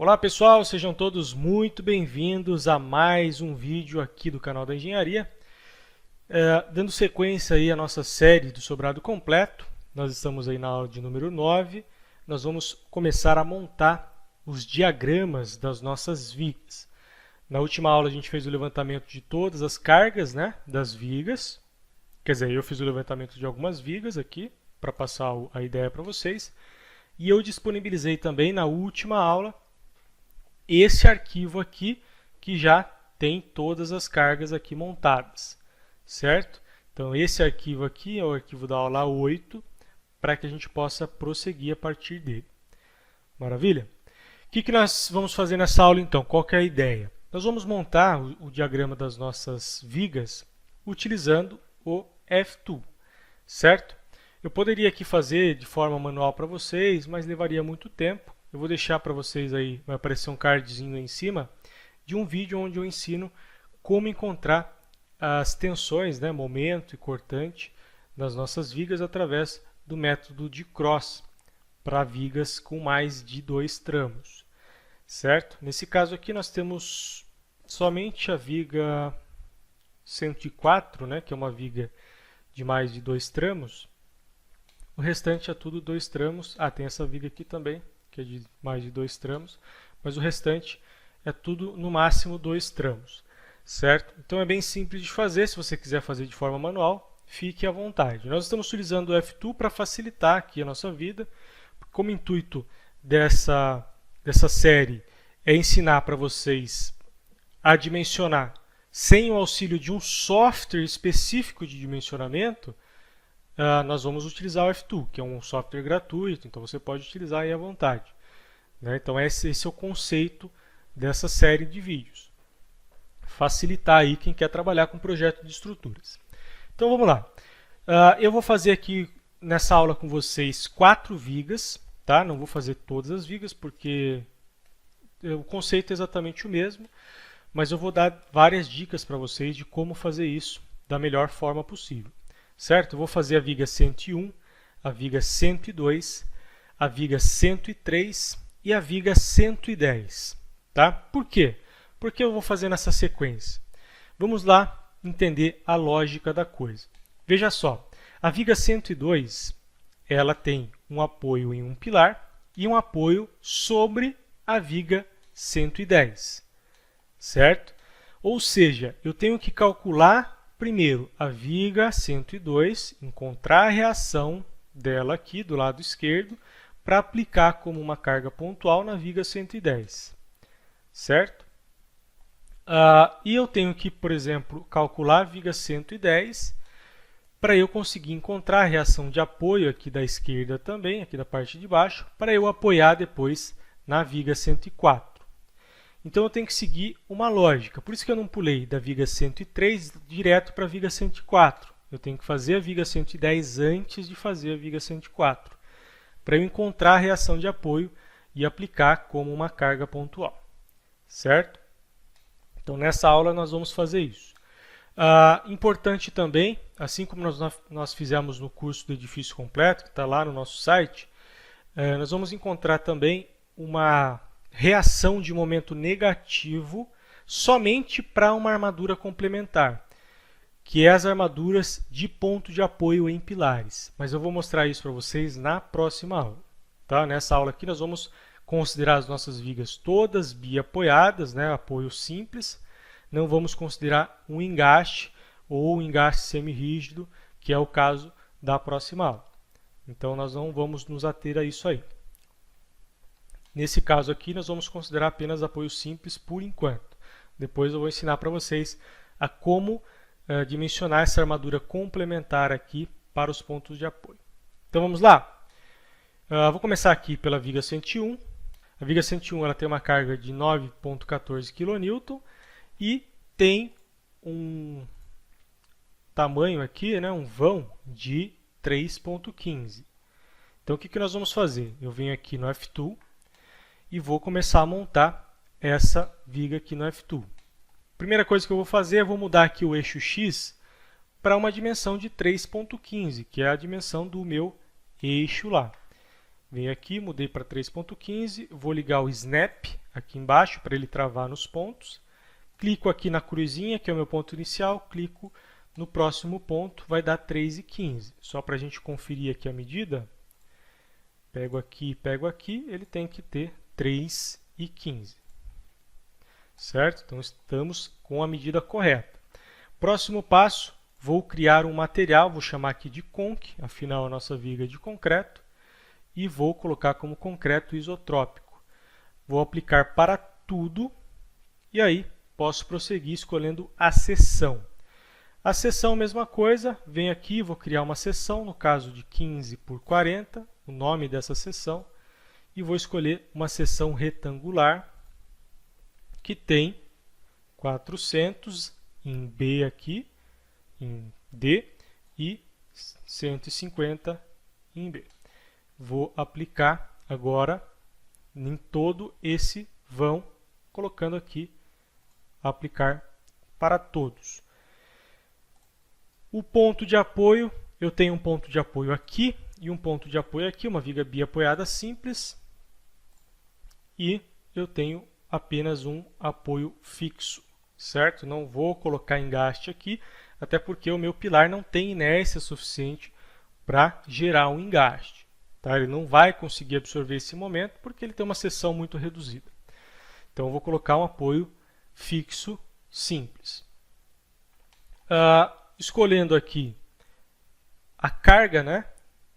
Olá pessoal, sejam todos muito bem-vindos a mais um vídeo aqui do canal da Engenharia. Dando sequência aí à nossa série do sobrado completo, nós estamos aí na aula de número 9, nós vamos começar a montar os diagramas das nossas vigas. Na última aula a gente fez o levantamento de todas as cargas, né, das vigas, quer dizer, eu fiz o levantamento de algumas vigas aqui, para passar a ideia para vocês, e eu disponibilizei também na última aula esse arquivo aqui, que já tem todas as cargas aqui montadas, certo? Então, esse arquivo aqui é o arquivo da aula 8, para que a gente possa prosseguir a partir dele. Maravilha? O que nós vamos fazer nessa aula, então? Qual que é a ideia? Nós vamos montar o diagrama das nossas vigas utilizando o F-Tool, certo? Eu poderia aqui fazer de forma manual para vocês, mas levaria muito tempo. Eu vou deixar para vocês aí, vai aparecer um cardzinho aí em cima, de um vídeo onde eu ensino como encontrar as tensões, né, momento e cortante, das nossas vigas através do método de cross, para vigas com mais de 2 tramos, certo? Nesse caso aqui nós temos somente a viga 104, né, que é uma viga de mais de 2 tramos. O restante é tudo 2 tramos. Tem essa viga aqui também, que é de mais de 2 tramos, mas o restante é tudo no máximo 2 tramos, certo? Então é bem simples de fazer. Se você quiser fazer de forma manual, fique à vontade. Nós estamos utilizando o F-Tool para facilitar aqui a nossa vida. Como intuito dessa série é ensinar para vocês a dimensionar sem o auxílio de um software específico de dimensionamento, nós vamos utilizar o F-Tool, que é um software gratuito, então você pode utilizar aí à vontade, né? Então esse é o conceito dessa série de vídeos. Facilitar aí quem quer trabalhar com projeto de estruturas. Então vamos lá. Eu vou fazer aqui nessa aula com vocês 4 vigas, tá? Não vou fazer todas as vigas porque o conceito é exatamente o mesmo, mas eu vou dar várias dicas para vocês de como fazer isso da melhor forma possível. Certo? Eu vou fazer a viga 101, a viga 102, a viga 103 e a viga 110. Tá? Por quê? Porque eu vou fazer nessa sequência. Vamos lá entender a lógica da coisa. Veja só, a viga 102 ela tem um apoio em um pilar e um apoio sobre a viga 110. Certo? Ou seja, eu tenho que calcular primeiro a viga 102, encontrar a reação dela aqui do lado esquerdo para aplicar como uma carga pontual na viga 110, certo? E eu tenho que, por exemplo, calcular a viga 110 para eu conseguir encontrar a reação de apoio aqui da esquerda também, aqui da parte de baixo, para eu apoiar depois na viga 104. Então eu tenho que seguir uma lógica, por isso que eu não pulei da viga 103 direto para a viga 104. Eu tenho que fazer a viga 110 antes de fazer a viga 104, para eu encontrar a reação de apoio e aplicar como uma carga pontual, certo? Então nessa aula nós vamos fazer isso. Importante também, assim como nós fizemos no curso do edifício completo, que está lá no nosso site, nós vamos encontrar também uma reação de momento negativo somente para uma armadura complementar, que é as armaduras de ponto de apoio em pilares. Mas eu vou mostrar isso para vocês na próxima aula. Tá? Nessa aula aqui nós vamos considerar as nossas vigas todas biapoiadas, né? Apoio simples. Não vamos considerar um engaste ou um engaste semi-rígido, que é o caso da próxima aula. Então nós não vamos nos ater a isso aí. Nesse caso aqui, nós vamos considerar apenas apoio simples por enquanto. Depois eu vou ensinar para vocês a como dimensionar essa armadura complementar aqui para os pontos de apoio. Então vamos lá? Vou começar aqui pela viga 101. A viga 101 ela tem uma carga de 9,14 kN e tem um tamanho aqui, né, um vão de 3,15. Então o que nós vamos fazer? Eu venho aqui no F-Tool e vou começar a montar essa viga aqui no F-Tool. Primeira coisa que eu vou fazer é vou mudar aqui o eixo X para uma dimensão de 3,15, que é a dimensão do meu eixo lá. Venho aqui, mudei para 3,15, vou ligar o Snap aqui embaixo para ele travar nos pontos. Clico aqui na cruzinha, que é o meu ponto inicial, clico no próximo ponto, vai dar 3,15. Só para a gente conferir aqui a medida, pego aqui, ele tem que ter 3,15. Certo? Então estamos com a medida correta. Próximo passo, vou criar um material, vou chamar aqui de conc, afinal a nossa viga é de concreto, e vou colocar como concreto isotrópico. Vou aplicar para tudo, e aí posso prosseguir escolhendo a seção. A seção, mesma coisa, venho aqui, vou criar uma seção, no caso de 15 por 40, o nome dessa seção, e vou escolher uma seção retangular, que tem 400 em B aqui, em D, e 150 em B. Vou aplicar agora em todo esse vão, colocando aqui, aplicar para todos. O ponto de apoio, eu tenho um ponto de apoio aqui e um ponto de apoio aqui, uma viga biapoiada simples, e eu tenho apenas um apoio fixo, certo? Não vou colocar engaste aqui, até porque o meu pilar não tem inércia suficiente para gerar um engaste. Tá? Ele não vai conseguir absorver esse momento porque ele tem uma seção muito reduzida. Então, eu vou colocar um apoio fixo simples. Escolhendo aqui a carga, né?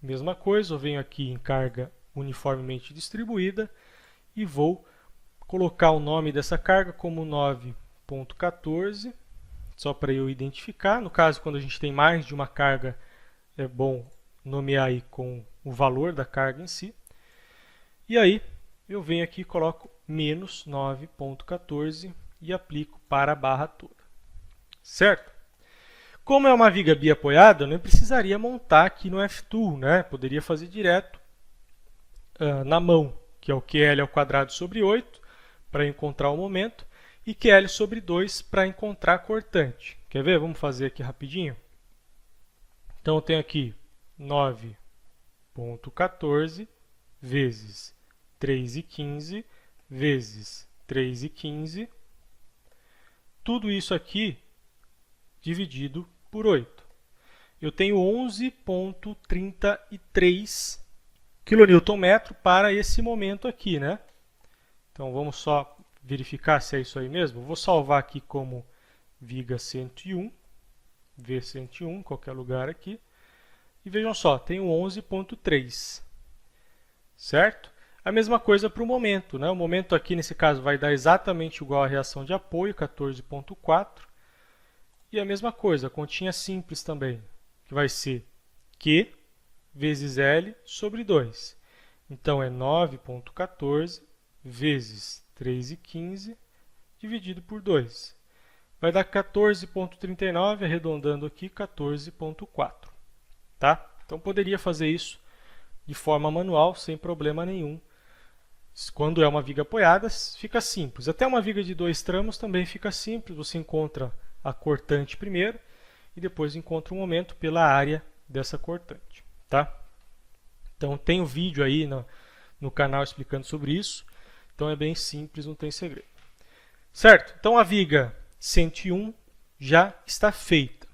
Mesma coisa, eu venho aqui em carga uniformemente distribuída e vou colocar o nome dessa carga como 9.14, só para eu identificar. No caso, quando a gente tem mais de uma carga, é bom nomear aí com o valor da carga em si. E aí, eu venho aqui e coloco menos 9.14 e aplico para a barra toda. Certo? Como é uma viga biapoiada, eu não precisaria montar aqui no F-Tool, né? Poderia fazer direto na mão, que é o QL ao quadrado sobre 8, para encontrar o momento, e QL sobre 2 para encontrar a cortante. Quer ver? Vamos fazer aqui rapidinho. Então, eu tenho aqui 9.14 vezes 3,15 vezes 3,15. Tudo isso aqui dividido por 8. Eu tenho 11.33 kN para esse momento aqui, né? Então, vamos só verificar se é isso aí mesmo. Vou salvar aqui como viga 101, V101, em qualquer lugar aqui. E vejam só, tenho 11.3, certo? A mesma coisa para o momento, né? O momento aqui, nesse caso, vai dar exatamente igual à reação de apoio, 14.4. E a mesma coisa, a continha simples também, que vai ser Q vezes L sobre 2. Então, é 9.14 vezes 3,15 dividido por 2. Vai dar 14.39, arredondando aqui, 14.4. Tá? Então, poderia fazer isso de forma manual, sem problema nenhum. Quando é uma viga apoiada, fica simples. Até uma viga de 2 tramos também fica simples. Você encontra a cortante primeiro e depois encontra o momento pela área dessa cortante. Tá? Então, tem um vídeo aí no canal explicando sobre isso. Então, é bem simples, não tem segredo. Certo? Então, a viga 101 já está feita.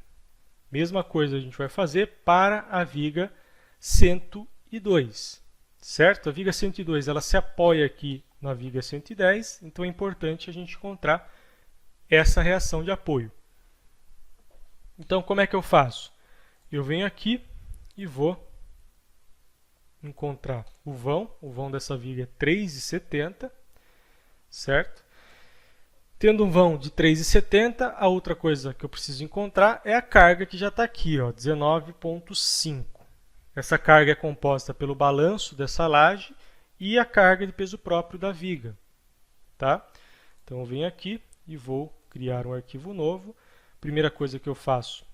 Mesma coisa a gente vai fazer para a viga 102. Certo? A viga 102 ela se apoia aqui na viga 110, então é importante a gente encontrar essa reação de apoio. Então, como é que eu faço? Eu venho aqui e vou encontrar o vão dessa viga é 3,70, certo? Tendo um vão de 3,70, a outra coisa que eu preciso encontrar é a carga que já está aqui, 19,5. Essa carga é composta pelo balanço dessa laje e a carga de peso próprio da viga. Tá? Então, eu venho aqui e vou criar um arquivo novo. Primeira coisa que eu faço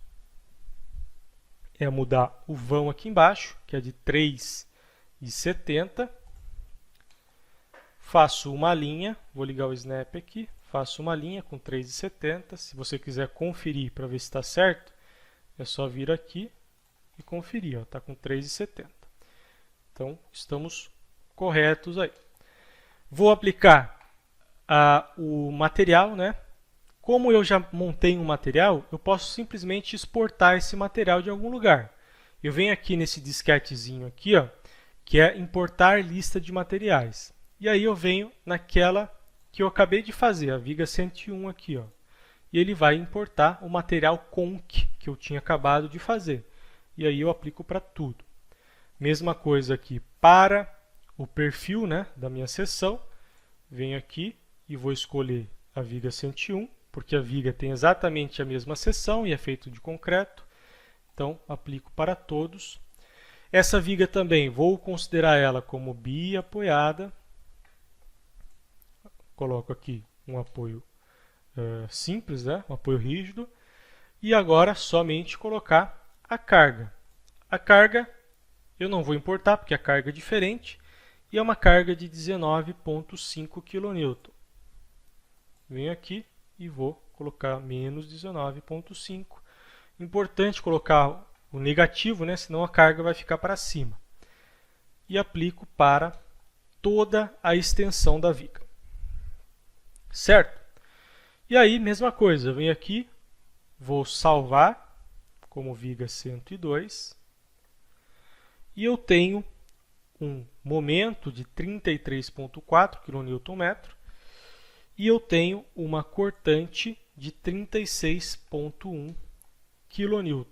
é mudar o vão aqui embaixo, que é de 3,70. Faço uma linha, vou ligar o Snap aqui, faço uma linha com 3,70. Se você quiser conferir para ver se está certo, é só vir aqui e conferir, está com 3,70. Então, estamos corretos aí. Vou aplicar o material, né? Como eu já montei um material, eu posso simplesmente exportar esse material de algum lugar. Eu venho aqui nesse disquetezinho aqui, ó, que é importar lista de materiais. E aí eu venho naquela que eu acabei de fazer, a viga 101 aqui, ó. E ele vai importar o material conc que eu tinha acabado de fazer. E aí eu aplico para tudo. Mesma coisa aqui para o perfil, né, da minha seção. Venho aqui e vou escolher a viga 101, porque a viga tem exatamente a mesma seção e é feito de concreto. Então, aplico para todos. Essa viga também, vou considerar ela como biapoiada. Coloco aqui um apoio simples, né? Um apoio rígido. E agora, somente colocar a carga. A carga eu não vou importar, porque a carga é diferente. E é uma carga de 19,5 kN. Venho aqui e vou colocar menos 19,5. Importante colocar o negativo, né? Senão a carga vai ficar para cima. E aplico para toda a extensão da viga. Certo? E aí, mesma coisa, eu venho aqui, vou salvar como viga 102. E eu tenho um momento de 33,4 kN e eu tenho uma cortante de 36,1 kN.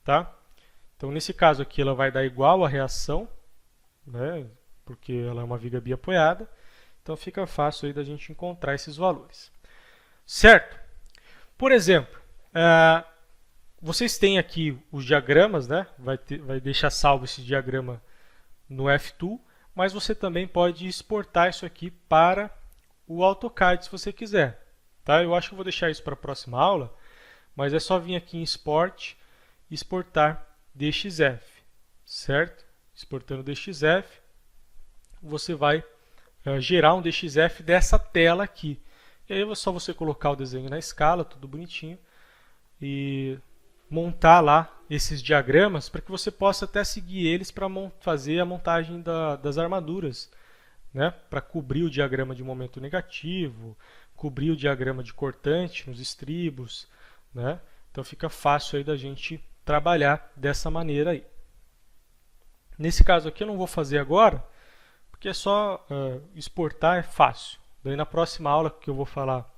Tá? Então, nesse caso aqui, ela vai dar igual à reação, né? Porque ela é uma viga biapoiada. Então, fica fácil aí da gente encontrar esses valores. Certo? Por exemplo, vocês têm aqui os diagramas, né? Vai deixar salvo esse diagrama no F-Tool, mas você também pode exportar isso aqui para o AutoCAD se você quiser. Tá? Eu acho que eu vou deixar isso para a próxima aula, mas é só vir aqui em Export e exportar DXF, certo? Exportando DXF, você vai gerar um DXF dessa tela aqui. E aí é só você colocar o desenho na escala, tudo bonitinho, e montar lá esses diagramas para que você possa até seguir eles para fazer a montagem das armaduras, né? Para cobrir o diagrama de momento negativo, cobrir o diagrama de cortante nos estribos, né? Então fica fácil aí da gente trabalhar dessa maneira aí. Nesse caso aqui eu não vou fazer agora, porque é só exportar, é fácil. Daí na próxima aula que eu vou falar,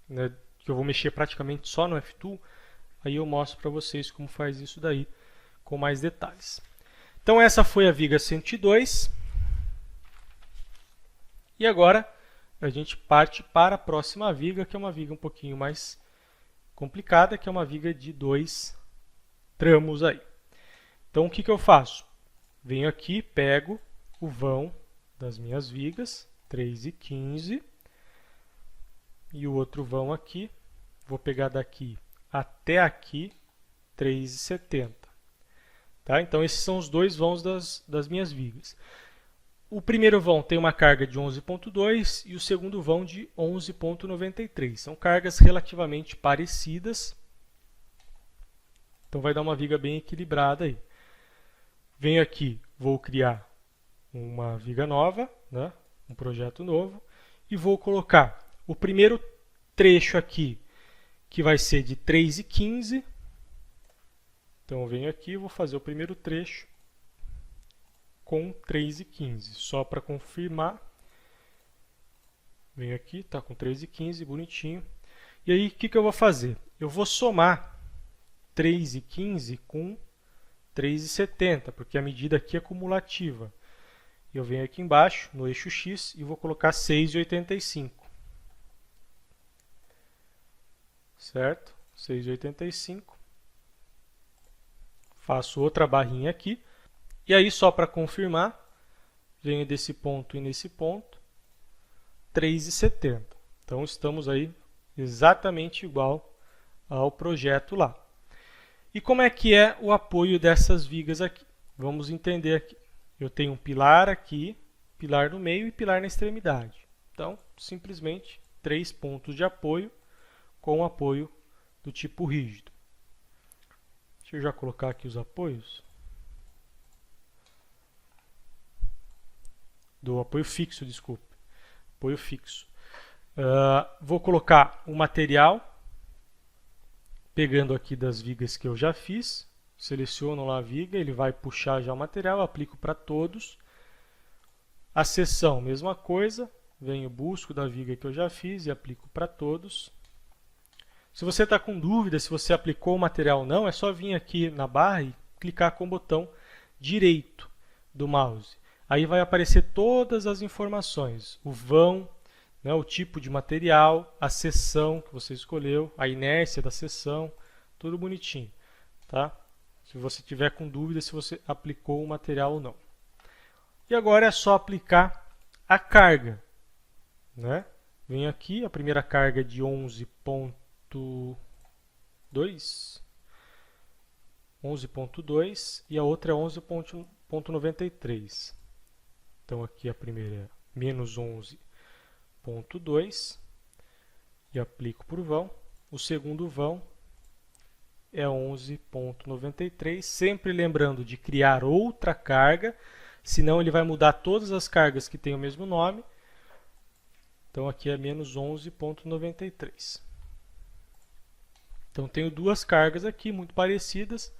né, que eu vou mexer praticamente só no F-Tool, aí eu mostro para vocês como faz isso daí com mais detalhes. Então essa foi a viga 102. E agora a gente parte para a próxima viga, que é uma viga um pouquinho mais complicada, que é uma viga de 2 tramos aí. Então o que eu faço? Venho aqui, pego o vão das minhas vigas, 3,15, e o outro vão aqui, vou pegar daqui até aqui, 3,70. Tá? Então esses são os dois vãos das minhas vigas. O primeiro vão tem uma carga de 11,2 e o segundo vão de 11,93. São cargas relativamente parecidas. Então vai dar uma viga bem equilibrada aí. Venho aqui, vou criar uma viga nova, né? Um projeto novo, e vou colocar o primeiro trecho aqui, que vai ser de 3,15. Então eu venho aqui e vou fazer o primeiro trecho com 3,15, só para confirmar. Venho aqui, está com 3,15, bonitinho. E aí, o que eu vou fazer? Eu vou somar 3,15 com 3,70, porque a medida aqui é cumulativa. Eu venho aqui embaixo, no eixo X, e vou colocar 6,85. Certo? 6,85. Faço outra barrinha aqui. E aí, só para confirmar, venho desse ponto e nesse ponto, 3,70. Então, estamos aí exatamente igual ao projeto lá. E como é que é o apoio dessas vigas aqui? Vamos entender aqui. Eu tenho um pilar aqui, pilar no meio e pilar na extremidade. Então, simplesmente 3 pontos de apoio com apoio do tipo rígido. Deixa eu já colocar aqui os apoios. Do apoio fixo, desculpe. Apoio fixo. Vou colocar o material, pegando aqui das vigas que eu já fiz. Seleciono lá a viga, ele vai puxar já o material, aplico para todos. A seção, mesma coisa, venho, busco da viga que eu já fiz e aplico para todos. Se você está com dúvida se você aplicou o material ou não, é só vir aqui na barra e clicar com o botão direito do mouse. Aí vai aparecer todas as informações, o vão, né, o tipo de material, a seção que você escolheu, a inércia da seção, tudo bonitinho, tá? Se você tiver com dúvida se você aplicou o material ou não. E agora é só aplicar a carga, né? Vem aqui, a primeira carga é de 11.2 e a outra é 11.93. Então aqui a primeira é menos 11.2 e aplico por vão. O segundo vão é 11.93, sempre lembrando de criar outra carga, senão ele vai mudar todas as cargas que têm o mesmo nome. Então aqui é menos 11.93. Então tenho duas cargas aqui muito parecidas,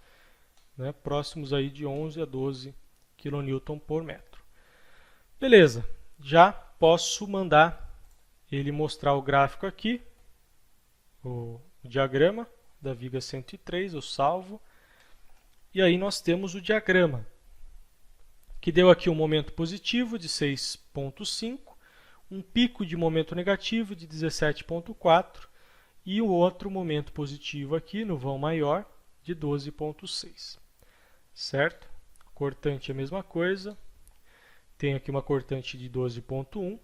né, próximos aí de 11 a 12 kN por metro. Beleza, já posso mandar ele mostrar o gráfico aqui, o diagrama da viga 103, eu salvo. E aí nós temos o diagrama, que deu aqui um momento positivo de 6.5, um pico de momento negativo de 17.4 e o outro momento positivo aqui no vão maior de 12.6. Certo? Cortante é a mesma coisa. Tem aqui uma cortante de 12.1.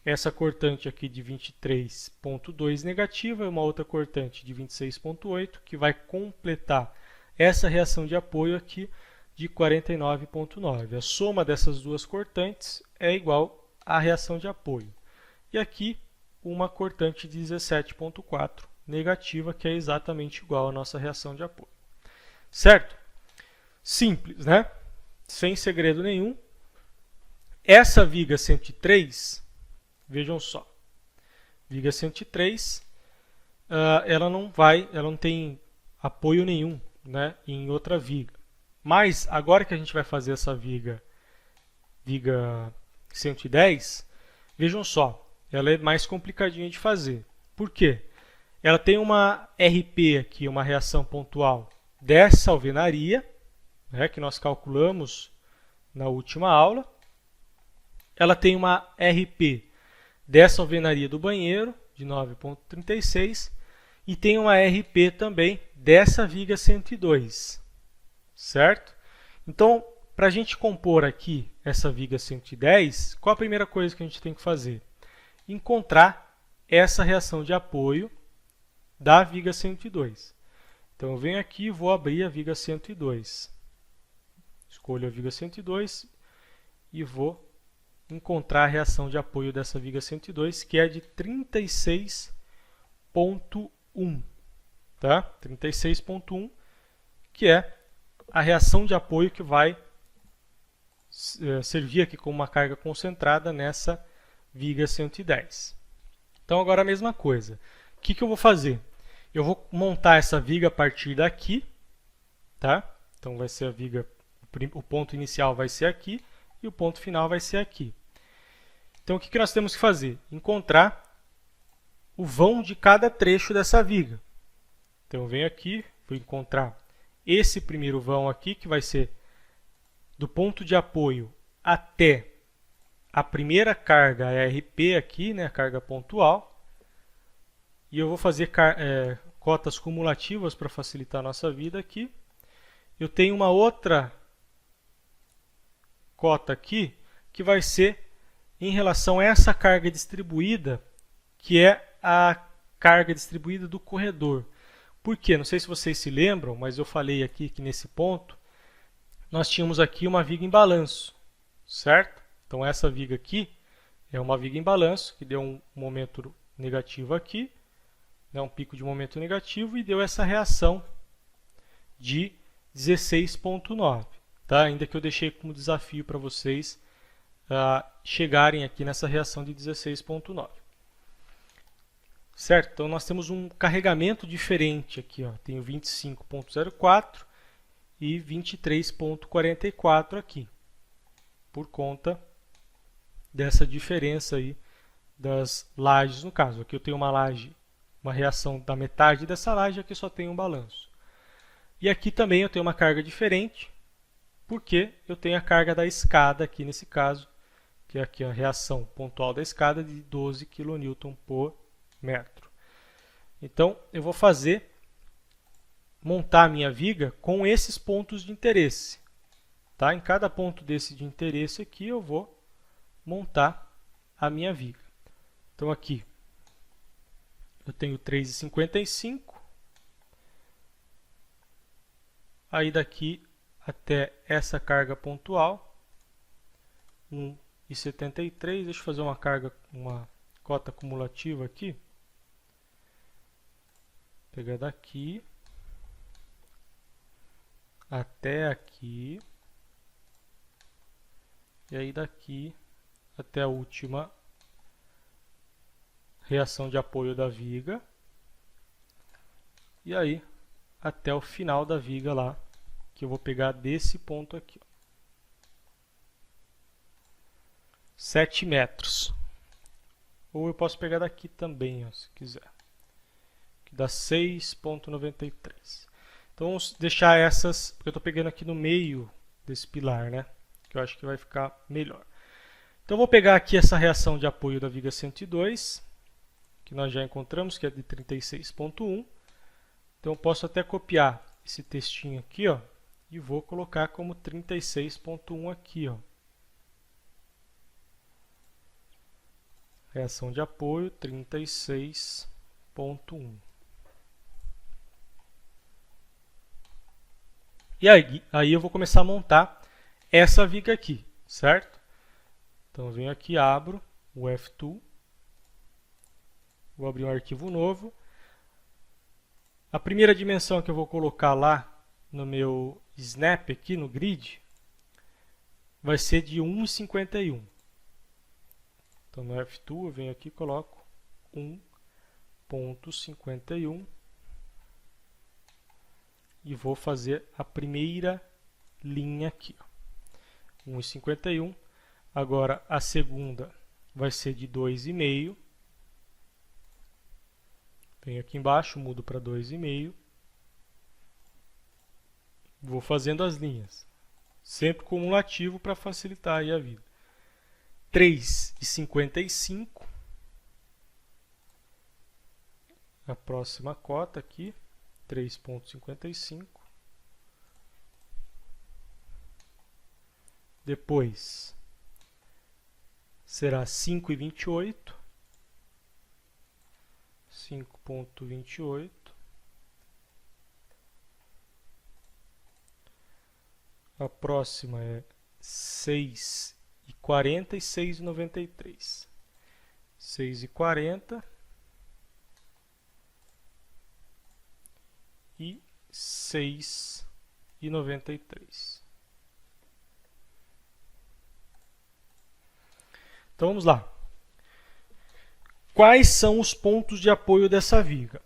Essa cortante aqui de 23.2 negativa e uma outra cortante de 26.8 que vai completar essa reação de apoio aqui de 49.9. A soma dessas duas cortantes é igual à reação de apoio. E aqui uma cortante de 17.4 negativa que é exatamente igual à nossa reação de apoio. Certo? Simples, né? Sem segredo nenhum. Essa viga 103... Vejam só, viga 103, ela não tem apoio nenhum, né, em outra viga. Mas agora que a gente vai fazer essa viga 110, vejam só, ela é mais complicadinha de fazer. Por quê? Ela tem uma RP aqui, uma reação pontual dessa alvenaria, né, que nós calculamos na última aula. Ela tem uma RP dessa alvenaria do banheiro, de 9.36, e tem uma RP também dessa viga 102, certo? Então, para a gente compor aqui essa viga 110, qual a primeira coisa que a gente tem que fazer? Encontrar essa reação de apoio da viga 102. Então, eu venho aqui e vou abrir a viga 102. Escolho a viga 102 e vou encontrar a reação de apoio dessa viga 102, que é de 36.1, tá? 36.1, que é a reação de apoio que vai servir aqui como uma carga concentrada nessa viga 110. Então agora a mesma coisa. O que eu vou fazer? Eu vou montar essa viga a partir daqui, tá? Então vai ser a viga, o ponto inicial vai ser aqui e o ponto final vai ser aqui. Então, o que nós temos que fazer? Encontrar o vão de cada trecho dessa viga. Então, eu venho aqui, vou encontrar esse primeiro vão aqui, que vai ser do ponto de apoio até a primeira carga, a RP aqui, né, a carga pontual. E eu vou fazer cotas cumulativas para facilitar a nossa vida aqui. Eu tenho uma outra cota aqui, que vai ser em relação a essa carga distribuída, que é a carga distribuída do corredor. Por quê? Não sei se vocês se lembram, mas eu falei aqui que nesse ponto nós tínhamos aqui uma viga em balanço, certo? Então essa viga aqui é uma viga em balanço, que deu um momento negativo aqui, né, um pico de momento negativo, e deu essa reação de 16.9, tá? Ainda que eu deixei como desafio para vocês chegarem aqui nessa reação de 16.9. certo? Então nós temos um carregamento diferente aqui, ó. Tenho 25.04 e 23.44 aqui, por conta dessa diferença aí das lajes no caso. Aqui eu tenho uma laje, uma reação da metade dessa laje, aqui só tem um balanço. E aqui também eu tenho uma carga diferente, porque eu tenho a carga da escada aqui nesse caso, que é aqui a reação pontual da escada de 12 kN por metro. Então eu vou montar a minha viga com esses pontos de interesse. Tá? Em cada ponto desse de interesse aqui eu vou montar a minha viga. Então aqui eu tenho 3,55. Aí daqui até essa carga pontual, 1,73. Deixa eu fazer uma cota cumulativa aqui. Pegar daqui até aqui. E aí daqui até a última reação de apoio da viga. E aí até o final da viga lá, que eu vou pegar desse ponto aqui, ó. 7 metros. Ou eu posso pegar daqui também, ó, se quiser. Que dá 6,93. Então vamos deixar essas, porque eu estou pegando aqui no meio desse pilar, né? Que eu acho que vai ficar melhor. Então eu vou pegar aqui essa reação de apoio da viga 102, que nós já encontramos, que é de 36,1. Então eu posso até copiar esse textinho aqui, ó, e vou colocar como 36,1 aqui, ó. Reação de apoio 36,1. E aí eu vou começar a montar essa viga aqui, certo? Então eu venho aqui, abro o F-Tool, vou abrir um arquivo novo. A primeira dimensão que eu vou colocar lá no meu snap aqui no grid vai ser de 1,51. Então no F-Tool eu venho aqui e coloco 1,51 e vou fazer a primeira linha aqui, 1,51. Agora a segunda vai ser de 2,5. Venho aqui embaixo, mudo para 2,5. Vou fazendo as linhas, sempre cumulativo para facilitar aí a vida. 3,55. A próxima cota aqui, 3,55. Depois será 5,28. 5,28. A próxima é 6,40 e 6,93. 6,40 e 6,93. Então vamos lá. Quais são os pontos de apoio dessa viga?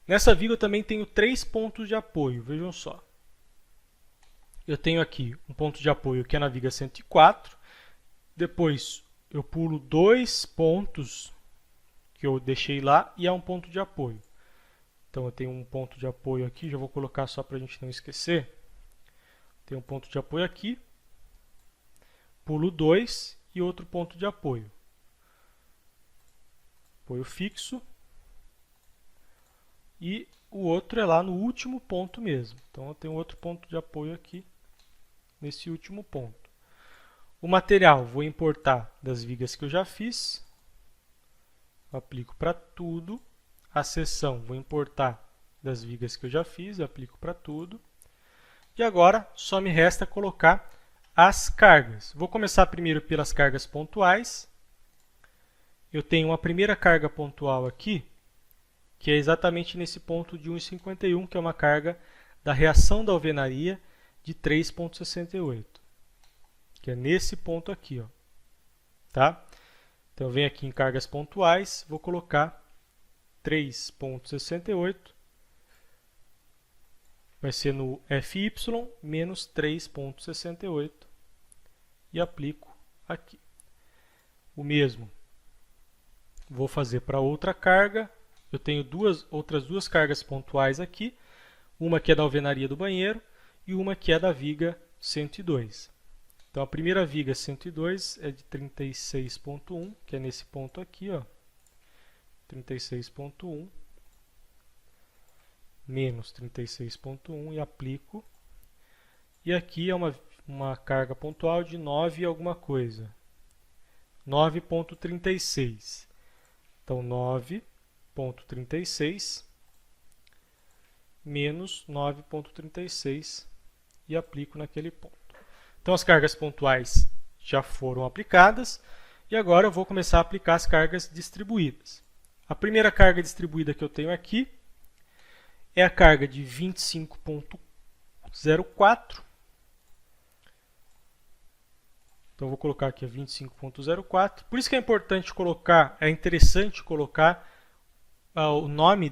Nessa viga eu também tenho 3 pontos de apoio, vejam só. Eu tenho aqui um ponto de apoio que é na viga 104. Depois eu pulo 2 pontos que eu deixei lá e há um ponto de apoio. Então eu tenho um ponto de apoio aqui, já vou colocar só para a gente não esquecer. Tem um ponto de apoio aqui, pulo 2 e outro ponto de apoio. Apoio fixo. E o outro é lá no último ponto mesmo. Então eu tenho outro ponto de apoio aqui, nesse último ponto. O material vou importar das vigas que eu já fiz. Aplico para tudo. A seção vou importar das vigas que eu já fiz. Aplico para tudo. E agora só me resta colocar as cargas. Vou começar primeiro pelas cargas pontuais. Eu tenho uma primeira carga pontual aqui, que é exatamente nesse ponto de 1,51, que é uma carga da reação da alvenaria de 3,68, que é nesse ponto aqui, ó. Tá? Então eu venho aqui em cargas pontuais, vou colocar 3,68 vai ser no FY menos 3,68 e aplico aqui. O mesmo vou fazer para outra carga. Eu tenho outras duas cargas pontuais aqui, uma que é da alvenaria do banheiro e uma que é da viga 102. Então a primeira viga 102 é de 36,1, que é nesse ponto aqui, ó, 36,1 menos 36,1 e aplico. E aqui é uma carga pontual de 9 alguma coisa, 9,36. Então 9,36 menos 9,36 e aplico naquele ponto. Então as cargas pontuais já foram aplicadas e agora eu vou começar a aplicar as cargas distribuídas. A primeira carga distribuída que eu tenho aqui é a carga de 25,04. Então eu vou colocar aqui a 25,04. Por isso que é importante colocar, é interessante colocar o nome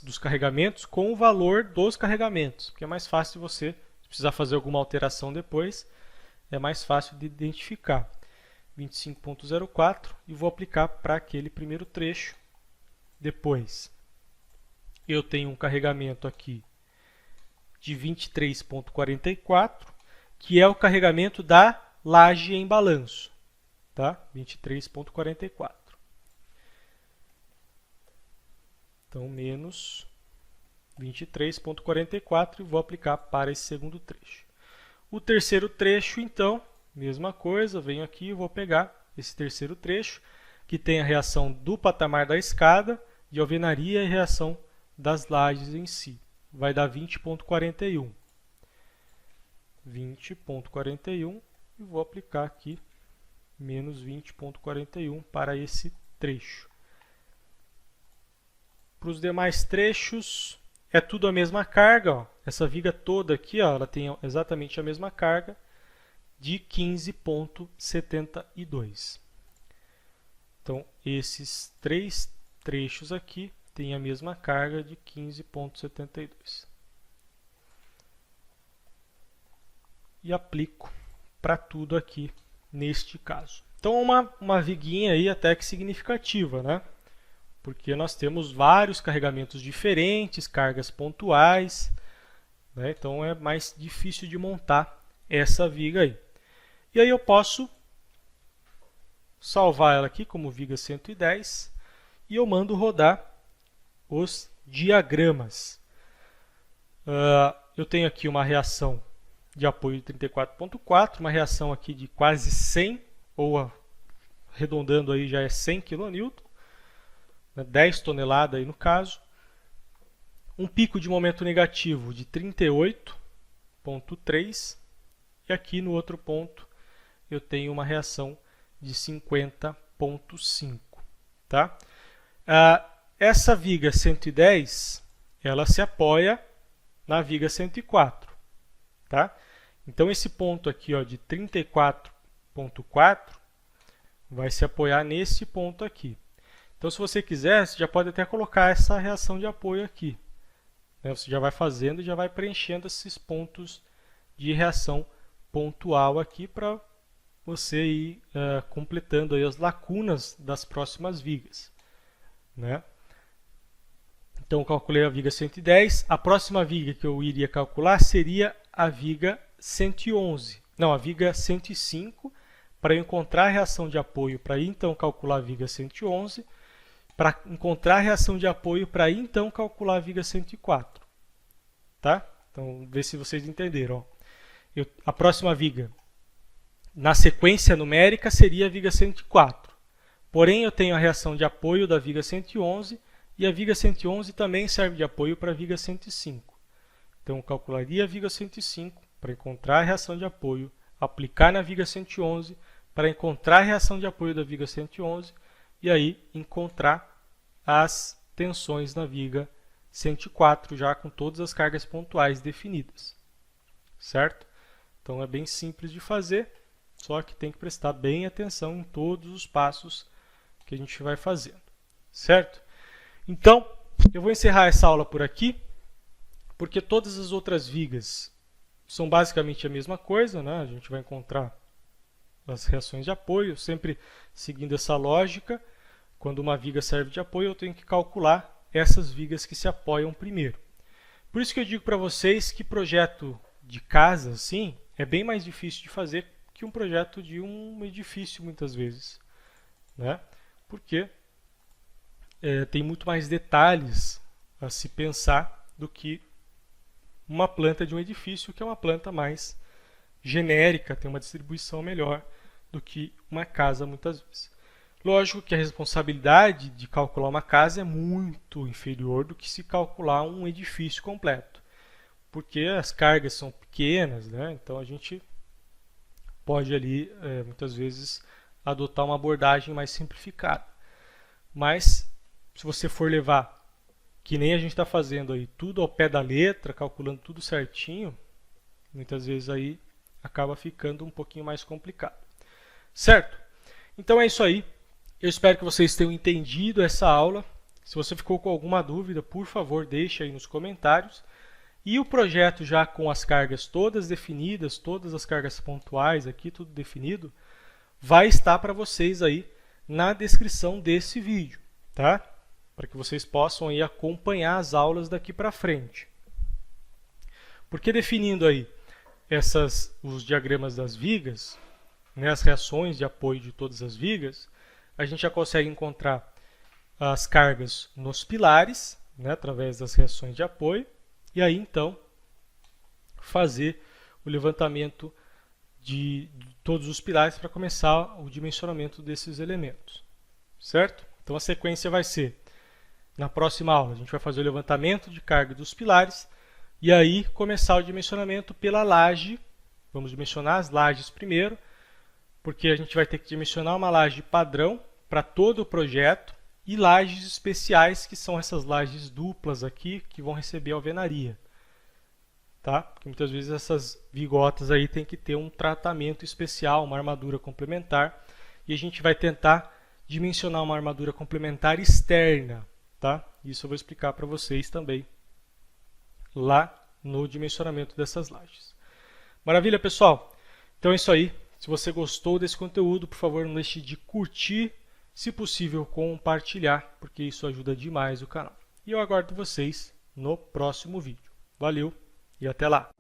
dos carregamentos com o valor dos carregamentos, porque é mais fácil você, se precisar fazer alguma alteração depois, é mais fácil de identificar. 25,04 e vou aplicar para aquele primeiro trecho. Depois eu tenho um carregamento aqui de 23,44, que é o carregamento da laje em balanço, tá? 23,44. Então, menos 23,44 e vou aplicar para esse segundo trecho. O terceiro trecho, então, mesma coisa, venho aqui e vou pegar esse terceiro trecho, que tem a reação do patamar da escada, de alvenaria e reação das lajes em si. Vai dar 20,41. 20,41 e vou aplicar aqui menos 20,41 para esse trecho. Para os demais trechos, é tudo a mesma carga. Ó. Essa viga toda aqui, ó, ela tem exatamente a mesma carga de 15,72. Então, esses três trechos aqui têm a mesma carga de 15,72. E aplico para tudo aqui neste caso. Então, uma viguinha aí até que significativa, né? Porque nós temos vários carregamentos diferentes, cargas pontuais, né? Então é mais difícil de montar essa viga aí. E aí eu posso salvar ela aqui como viga 110 e eu mando rodar os diagramas. Eu tenho aqui uma reação de apoio de 34,4, uma reação aqui de quase 100, ou arredondando aí já é 100 kN, 10 toneladas aí no caso. Um pico de momento negativo de 38,3 e aqui no outro ponto eu tenho uma reação de 50,5. Tá? Essa viga 110 ela se apoia na viga 104. Tá? Então esse ponto aqui ó, de 34,4 vai se apoiar nesse ponto aqui. Então, se você quiser, você já pode até colocar essa reação de apoio aqui. Você já vai fazendo e já vai preenchendo esses pontos de reação pontual aqui para você ir completando aí as lacunas das próximas vigas. Né? Então, eu calculei a viga 110. A próxima viga que eu iria calcular seria a viga 111. Não, a viga 105, para eu encontrar a reação de apoio, para então calcular a viga 111. Para encontrar a reação de apoio, para então calcular a viga 104. Tá? Então, vê se vocês entenderam. Ó. A próxima viga, na sequência numérica, seria a viga 104. Porém, eu tenho a reação de apoio da viga 111 e a viga 111 também serve de apoio para a viga 105. Então, eu calcularia a viga 105 para encontrar a reação de apoio, aplicar na viga 111 para encontrar a reação de apoio da viga 111 e aí encontrar as tensões na viga 104, já com todas as cargas pontuais definidas. Certo? Então é bem simples de fazer, só que tem que prestar bem atenção em todos os passos que a gente vai fazendo. Certo? Então, eu vou encerrar essa aula por aqui, porque todas as outras vigas são basicamente a mesma coisa, né? A gente vai encontrar as reações de apoio, sempre seguindo essa lógica. Quando uma viga serve de apoio, eu tenho que calcular essas vigas que se apoiam primeiro. Por isso que eu digo para vocês que projeto de casa, assim, é bem mais difícil de fazer que um projeto de um edifício, muitas vezes, né? Porque tem muito mais detalhes a se pensar do que uma planta de um edifício, que é uma planta mais genérica, tem uma distribuição melhor do que uma casa, muitas vezes. Lógico que a responsabilidade de calcular uma casa é muito inferior do que se calcular um edifício completo, porque as cargas são pequenas, né? Então a gente pode ali, muitas vezes, adotar uma abordagem mais simplificada. Mas, se você for levar, que nem a gente está fazendo aí, tudo ao pé da letra, calculando tudo certinho, muitas vezes aí acaba ficando um pouquinho mais complicado. Certo? Então é isso aí. Eu espero que vocês tenham entendido essa aula. Se você ficou com alguma dúvida, por favor, deixe aí nos comentários. E o projeto já com as cargas todas definidas, todas as cargas pontuais aqui, tudo definido, vai estar para vocês aí na descrição desse vídeo, tá? Para que vocês possam aí acompanhar as aulas daqui para frente. Porque definindo aí os diagramas das vigas, né, as reações de apoio de todas as vigas, a gente já consegue encontrar as cargas nos pilares, né, através das reações de apoio, e aí então fazer o levantamento de todos os pilares para começar o dimensionamento desses elementos, certo? Então a sequência vai ser, na próxima aula a gente vai fazer o levantamento de carga dos pilares e aí começar o dimensionamento pela laje. Vamos dimensionar as lajes primeiro, porque a gente vai ter que dimensionar uma laje padrão para todo o projeto e lajes especiais, que são essas lajes duplas aqui, que vão receber alvenaria. Tá? Porque muitas vezes essas vigotas aí tem que ter um tratamento especial, uma armadura complementar, e a gente vai tentar dimensionar uma armadura complementar externa. Tá? Isso eu vou explicar para vocês também lá no dimensionamento dessas lajes. Maravilha, pessoal? Então é isso aí. Se você gostou desse conteúdo, por favor, não deixe de curtir, se possível compartilhar, porque isso ajuda demais o canal. E eu aguardo vocês no próximo vídeo. Valeu e até lá!